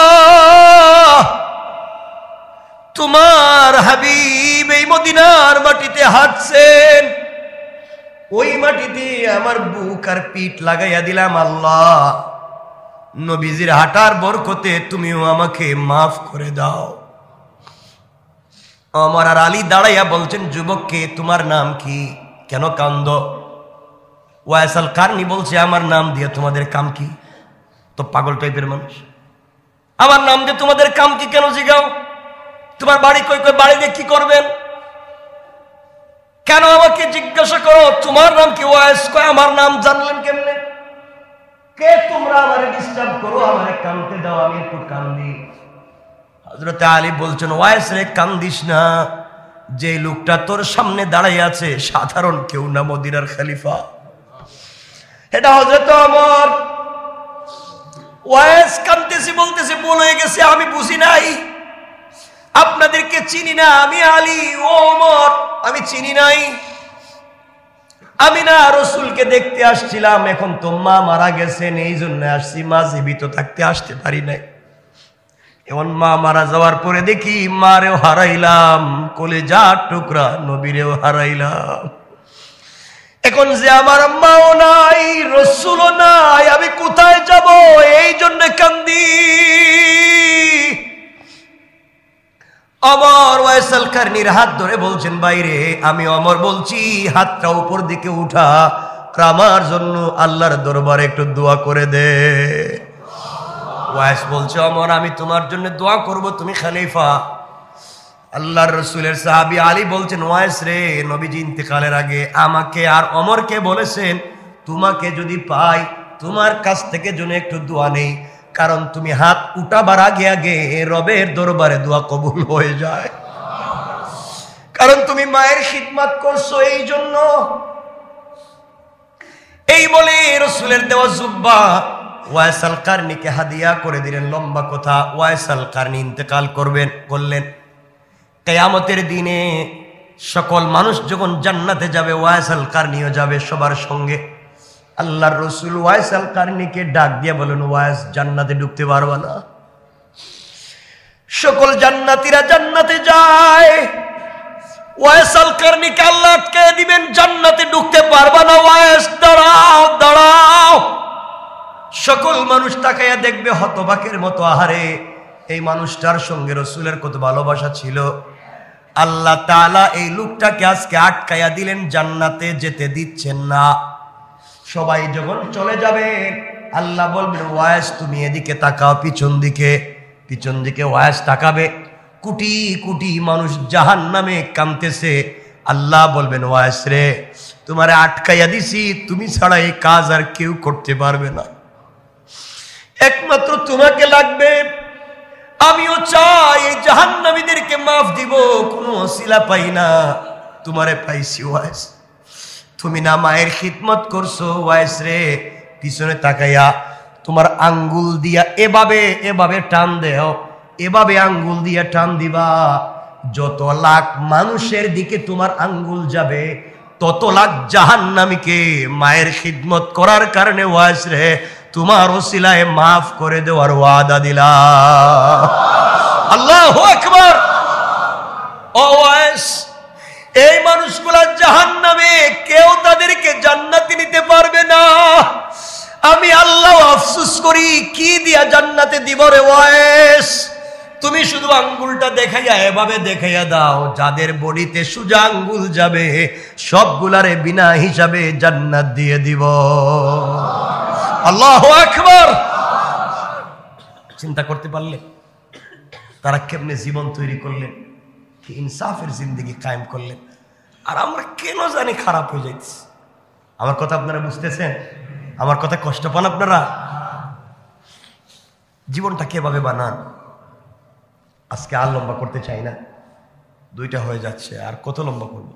তোমার হাবিব এই মদিনার মাটিতে হাঁটছেন, ওই মাটিতে আমার বুক আর পিঠ লাগাইয়া দিলাম। আল্লাহ, নবীজির হাঁটার বরকতে তুমিও আমাকে মাফ করে দাও। ওমর আর আলী দাঁড়াইয়া বলছেন, যুবককে তোমার নাম কি? কেন কান্দ? ওয়াইসাল কারনি বলছে, আমার নাম দিয়ে তোমাদের কাম কি? তো পাগল টাইপের মানুষ। আমার নাম দিয়ে তোমাদের কাম কি? কেন জিগাও? তোমার বাড়ি কই? কই বাড়ি দিয়ে কি করবেন? কেন আমাকে জিজ্ঞাসা করো তোমার নাম কি? ওয়াইস। কয় আমার নাম জানলেন কেমনে? কে তোমরা? আমারে ডিস্টার্ব করো, আমারে কাঁদতে দাও, আমি একটু কান্দি। হযরত আলী বলছেন, ওয়াইস রে কান্দিস না, যে লোকটা তোর সামনে দাঁড়াই আছে সাধারণ কেউ না, মদিনার খলিফা। এটা হযরত ওমর। ওয়াইস কাঁদতেছি, বলতেছে, ভুল হয়ে গেছে, আমি বুঝি নাই, আপনাদেরকে চিনি না, আমি আলী, ও ওমর, আমি চিনি নাই। আমি না রসুলকে দেখতে আসছিলাম, এখন তো মা মারা গেছেন, এই জন্য আসছি, মা জীবিত থাকতে আসতে পারি নাই। এখন মা মারা যাওয়ার পরে দেখি মারেও হারাইলাম, কলেজার টুকরা নবীরেও হারাইলাম। এখন যে আমার মাও নাই, রসুলও নাই, আমি কোথায় যাব? এই জন্য কান্দি। ওমর ওয়াইসাল কারনির হাত ধরে বলছেন, বাইরে আমি ওমর বলছি, হাতটা উপর দিকে উঠা, আমার জন্য আল্লাহর দরবারে একটু দোয়া করে দে। ওয়াইস বলছে, ওমর আমি তোমার জন্য দোয়া করব, তুমি খলিফা। আল্লাহর রসুলের সাহাবী আলী বলছেন, ওয়াইস রে, নবীজি ইন্তেকালের আগে আমাকে আর ওমরকে বলেছেন, তোমাকে যদি পাই তোমার কাছ থেকে যেন একটু দোয়া নেই, কারণ তুমি হাত উঠাবার আগে আগে রবের দরবারে দোয়া কবুল হয়ে যায়, কারণ তুমি মায়ের খিদমত করছো, এই জন্য। এই বলে রসুলের দেওয়া জুব্বা ওয়াইসাল কারনিকে হাদিয়া করে দিলেন। লম্বা কথা, ওয়াইসাল কারনি ইন্তেকাল করলেন। কিয়ামতের দিনে সকল মানুষ যখন জান্নাতে যাবে, ওয়াইসাল কারনিও যাবে সবার সঙ্গে। আল্লাহর রসুল ওয়াইসাল কারনিকে ডাক দিয়ে বলেন, ওয়াইস, জান্নাতে ঢুকতে পারবা না? সকল জান্নাতীরা জান্নাতে যায়, ওয়াইসাল কারনিকে আল্লাহ আটকে দিবেন, জান্নাতে ঢুকতে পারবা না। ওয়াইস, দাঁড়াও দাঁড়াও। সকল মানুষ তাকাইয়া দেখবে হতবাকের মতো, আহারে, এই মানুষটার সঙ্গে রসুলের কত ভালোবাসা ছিল। আল্লাহ তাআলা এই লোকটাকে আজকে আটকাইয়া দিলেন, জান্নাতে যেতে দিচ্ছেন না। সবাই যখন চলে যাবে, আল্লাহ বলবেন, ওয়াইস তুমি এদিকে তাকাও, পিছন দিকে ওয়াইস তাকাবে। কোটি কোটি মানুষ জাহান্নামে কাঁদতেছে। আল্লাহ বলবেন, ওয়াইস রে, তোমারে আটকাইয়া দিছি, তুমি ছাড়া এই কাজ আর কেউ করতে পারবে না। একমাত্র তোমাকে লাগবে। আমিও চাই এই জাহান্নামীদেরকে মাফ দিব, কোনো ওসিলা পাই না, তোমারে পাইছি ওয়াইস। তুমি না মায়ের খিদমত করছো ওয়াইস রে, পিছনে তাকাইয়া তোমার আঙ্গুল দিয়া এভাবে এভাবে টান দেও, এভাবে আঙ্গুল দিয়া টান দিবা, যত লাখ মানুষের দিকে তোমার আঙ্গুল যাবে তত লাখ জাহান্নামীকে মায়ের খিদমত করার কারণে ওয়াইস রে তোমার ওসিলায় মাফ করে দেওয়ার ওয়াদা দিলাম। আল্লাহু আকবার। ও ওয়াইস, এই মানুষগুলা জাহান্নামে, কেউ তাদেরকে জান্নাতে নিতে পারবে না। আমি আল্লাহ আফসোস করি, কি দিয়া জান্নাতে দিব রে ওয়াইস? তুমি শুধু আঙ্গুলটা দেখাইয়া এভাবে দেখাইয়া দাও, যাদের বডিতে সোজা আঙ্গুল যাবে সবগুলারে বিনা হিসাবে জান্নাত দিয়ে দিব। আল্লাহু আকবার। চিন্তা করতে পারলে তারা কেমনে জীবন তৈরি করলেন, কি ইনসাফের জিন্দগি কায়েম করলেন, আর আমরা কেন জানি খারাপ হয়ে যাইতেছি। আমার কথা আপনারা বুঝতেছেন? আমার কথা কষ্ট পান আপনারা? জীবনটা কিভাবে বানান। আজকে আর লম্বা করতে চাই না, 2টা হয়ে যাচ্ছে, আর কত লম্বা করবো?